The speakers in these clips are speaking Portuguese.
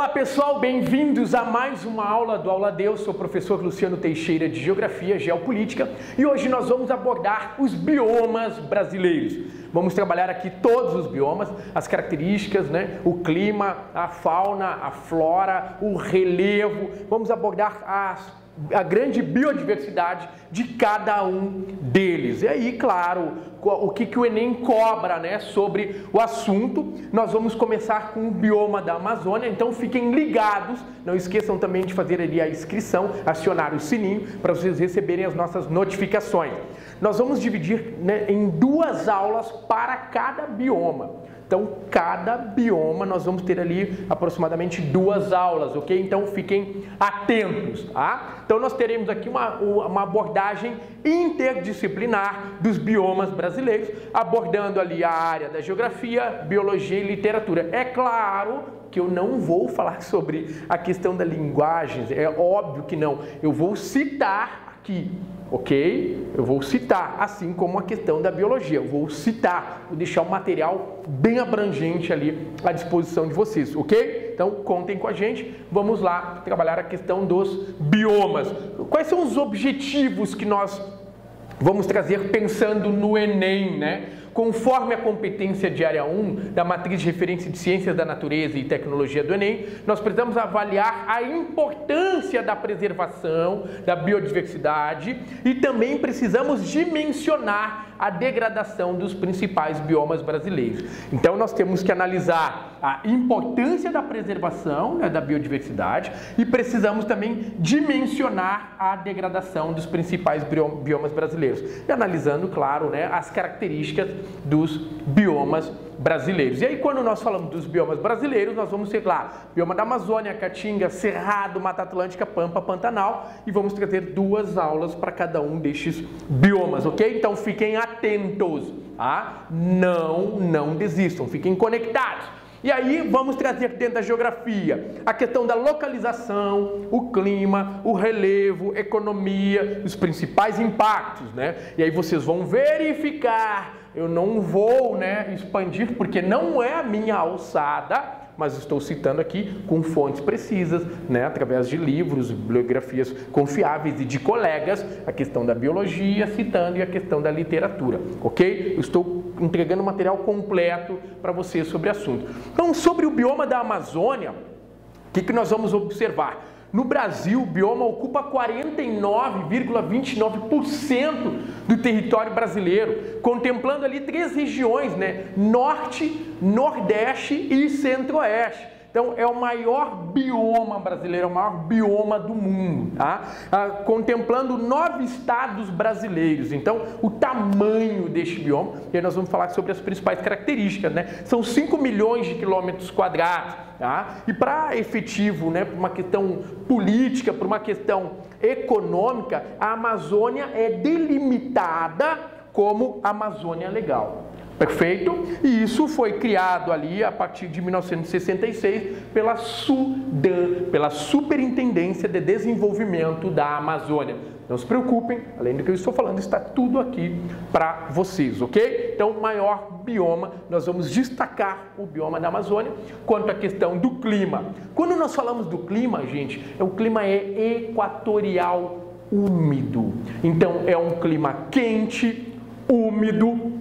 Olá pessoal, bem-vindos a mais uma aula do Aula Deus. Sou o professor Luciano Teixeira de Geografia, Geopolítica e hoje nós vamos abordar os biomas brasileiros. Vamos trabalhar aqui todos os biomas, as características, o clima, a fauna, a flora, o relevo. Vamos abordar a grande biodiversidade de cada um deles. E aí, claro, o que o Enem cobra, sobre o assunto. Nós vamos começar com o bioma da Amazônia, então fiquem ligados. Não esqueçam também de fazer ali a inscrição, acionar o sininho para vocês receberem as nossas notificações. Nós vamos dividir em duas aulas para cada bioma. Então, cada bioma nós vamos ter ali aproximadamente duas aulas, ok? Então, fiquem atentos, tá? Então, nós teremos aqui uma abordagem interdisciplinar dos biomas brasileiros, abordando ali a área da geografia, biologia e literatura. É claro que eu não vou falar sobre a questão da linguagem, é óbvio que não. Eu vou citar aqui, ok? Eu vou citar, assim como a questão da biologia. Eu vou citar, vou deixar o material bem abrangente ali à disposição de vocês, ok? Então, contem com a gente. Vamos lá trabalhar a questão dos biomas. Quais são os objetivos que nós vamos trazer pensando no Enem, Conforme a competência de área 1 da matriz de referência de ciências da natureza e tecnologia do Enem, nós precisamos avaliar a importância da preservação da biodiversidade e também precisamos dimensionar a degradação dos principais biomas brasileiros. Então, nós temos que analisar a importância da preservação da biodiversidade e precisamos também dimensionar a degradação dos principais biomas brasileiros. E analisando, claro, as características dos biomas brasileiros. E aí, quando nós falamos dos biomas brasileiros, nós vamos ter lá bioma da Amazônia, Caatinga, Cerrado, Mata Atlântica, Pampa, Pantanal e vamos trazer duas aulas para cada um destes biomas, ok? Então, fiquem atentos, tá? Não desistam, fiquem conectados. E aí vamos trazer dentro da geografia a questão da localização, o clima, o relevo, economia, os principais impactos, E aí vocês vão verificar, eu não vou, expandir porque não é a minha alçada, mas estou citando aqui com fontes precisas, através de livros, bibliografias confiáveis e de colegas, a questão da biologia, citando, e a questão da literatura, ok? Eu estou entregando material completo para vocês sobre o assunto. Então, sobre o bioma da Amazônia, o que nós vamos observar? No Brasil, o bioma ocupa 49,29% do território brasileiro, contemplando ali três regiões, Norte, Nordeste e Centro-Oeste. Então, é o maior bioma brasileiro, é o maior bioma do mundo, contemplando 9 estados brasileiros. Então, o tamanho deste bioma, e aí nós vamos falar sobre as principais características, São 5 milhões de quilômetros quadrados, E para efetivo, por uma questão política, por uma questão econômica, a Amazônia é delimitada como Amazônia Legal. Perfeito? E isso foi criado ali a partir de 1966 pela SUDAM, pela Superintendência de Desenvolvimento da Amazônia. Não se preocupem, além do que eu estou falando, está tudo aqui para vocês, ok? Então, o maior bioma, nós vamos destacar o bioma da Amazônia. Quanto à questão do clima. Quando nós falamos do clima, gente, o clima é equatorial úmido. Então, é um clima quente, úmido,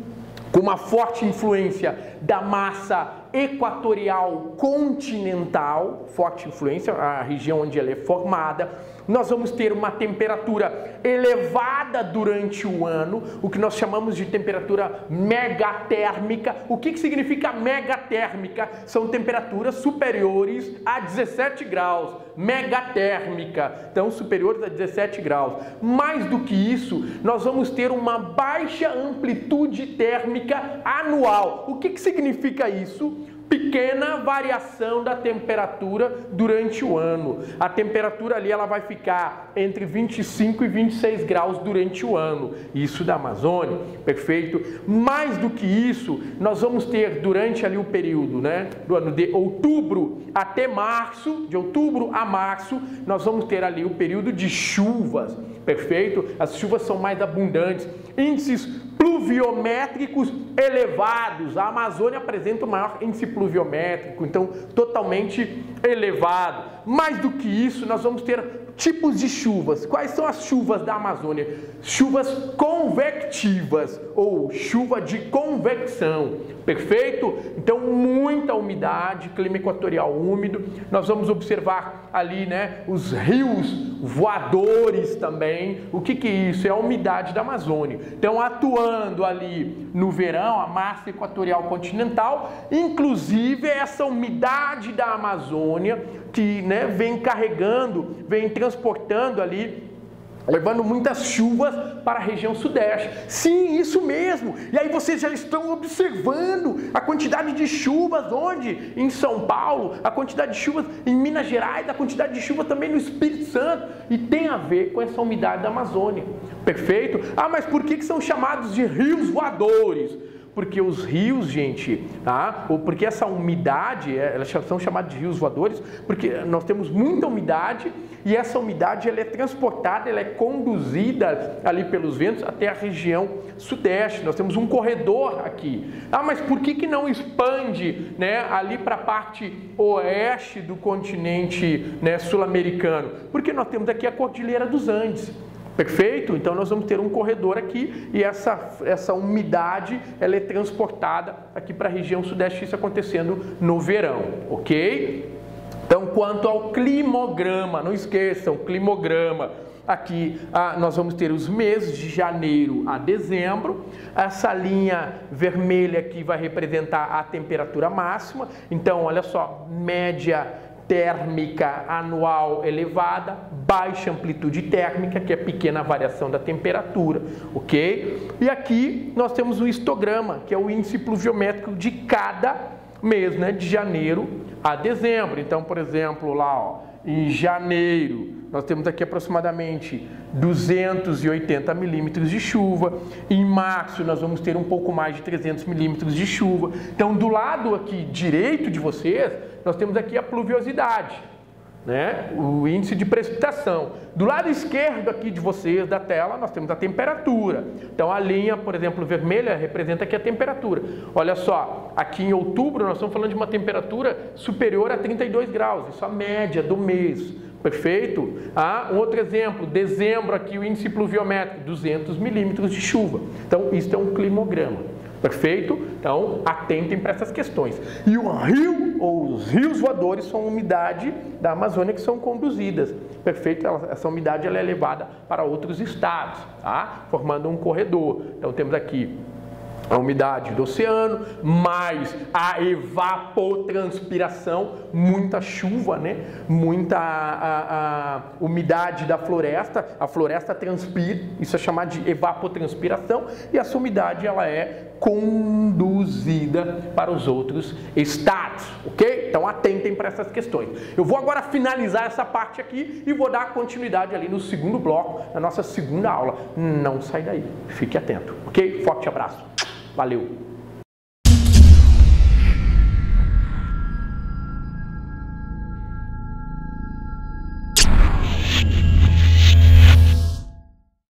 com uma forte influência da massa equatorial continental, forte influência, a região onde ela é formada. Nós vamos ter uma temperatura elevada durante o ano, o que nós chamamos de temperatura megatérmica. O que significa megatérmica? São temperaturas superiores a 17 graus, megatérmica, então superiores a 17 graus. Mais do que isso, nós vamos ter uma baixa amplitude térmica anual. O que significa isso? Pequena variação da temperatura durante o ano. A temperatura ali ela vai ficar entre 25 e 26 graus durante o ano. Isso da Amazônia, perfeito? Mais do que isso, nós vamos ter durante ali o período, do ano de outubro até março, de outubro a março, nós vamos ter ali o período de chuvas, perfeito? As chuvas são mais abundantes, índices pluviométricos elevados. A Amazônia apresenta o maior índice pluviométrico pluviométrico, então totalmente elevado. Mais do que isso, nós vamos ter tipos de chuvas. Quais são as chuvas da Amazônia? Chuvas convectivas ou chuva de convecção. Perfeito? Então, muita umidade, clima equatorial úmido. Nós vamos observar ali, né, os rios voadores também. O que é isso? É a umidade da Amazônia. Então, atuando ali no verão, a massa equatorial continental, inclusive essa umidade da Amazônia que, né, vem carregando, vem transportando ali, levando muitas chuvas para a região sudeste. Sim, isso mesmo. E aí vocês já estão observando a quantidade de chuvas onde? Em São Paulo, a quantidade de chuvas em Minas Gerais, a quantidade de chuva também no Espírito Santo. E tem a ver com essa umidade da Amazônia. Perfeito? Ah, mas por que são chamados de rios voadores? Porque os rios, gente, tá? Ou porque essa umidade, elas são chamadas de rios voadores, porque nós temos muita umidade e essa umidade ela é transportada, ela é conduzida ali pelos ventos até a região sudeste. Nós temos um corredor aqui. Ah, mas por que não expande, né, ali para a parte oeste do continente, né, sul-americano? Porque nós temos aqui a Cordilheira dos Andes. Perfeito? Então nós vamos ter um corredor aqui e essa umidade ela é transportada aqui para a região sudeste, isso acontecendo no verão, ok? Então, quanto ao climograma, não esqueçam, climograma, aqui nós vamos ter os meses de janeiro a dezembro. Essa linha vermelha aqui vai representar a temperatura máxima. Então, olha só, média térmica anual elevada, baixa amplitude térmica, que é pequena variação da temperatura, ok? E aqui nós temos o histograma, que é o índice pluviométrico de cada mês, né, de janeiro a dezembro. Então, por exemplo, lá, ó, em janeiro, nós temos aqui aproximadamente 280 milímetros de chuva. Em março, nós vamos ter um pouco mais de 300 milímetros de chuva. Então, do lado aqui direito de vocês, nós temos aqui a pluviosidade, né? O índice de precipitação. Do lado esquerdo aqui de vocês, da tela, nós temos a temperatura. Então, a linha, por exemplo, vermelha, representa aqui a temperatura. Olha só, aqui em outubro, nós estamos falando de uma temperatura superior a 32 graus. Isso é a média do mês. Perfeito? Um outro exemplo, dezembro aqui, o índice pluviométrico, 200 milímetros de chuva. Então, isso é um climograma. Perfeito? Então, atentem para essas questões. E o rio, ou os rios voadores, são a umidade da Amazônia que são conduzidas. Perfeito? Essa umidade ela é levada para outros estados, tá? Formando um corredor. Então, temos aqui a umidade do oceano, mais a evapotranspiração, muita chuva, né? Muita umidade da floresta, a floresta transpira, isso é chamado de evapotranspiração, e essa umidade ela é conduzida para os outros estados, ok? Então atentem para essas questões. Eu vou agora finalizar essa parte aqui e vou dar continuidade ali no segundo bloco, na nossa segunda aula. Não sai daí, fique atento, ok? Forte abraço. Valeu!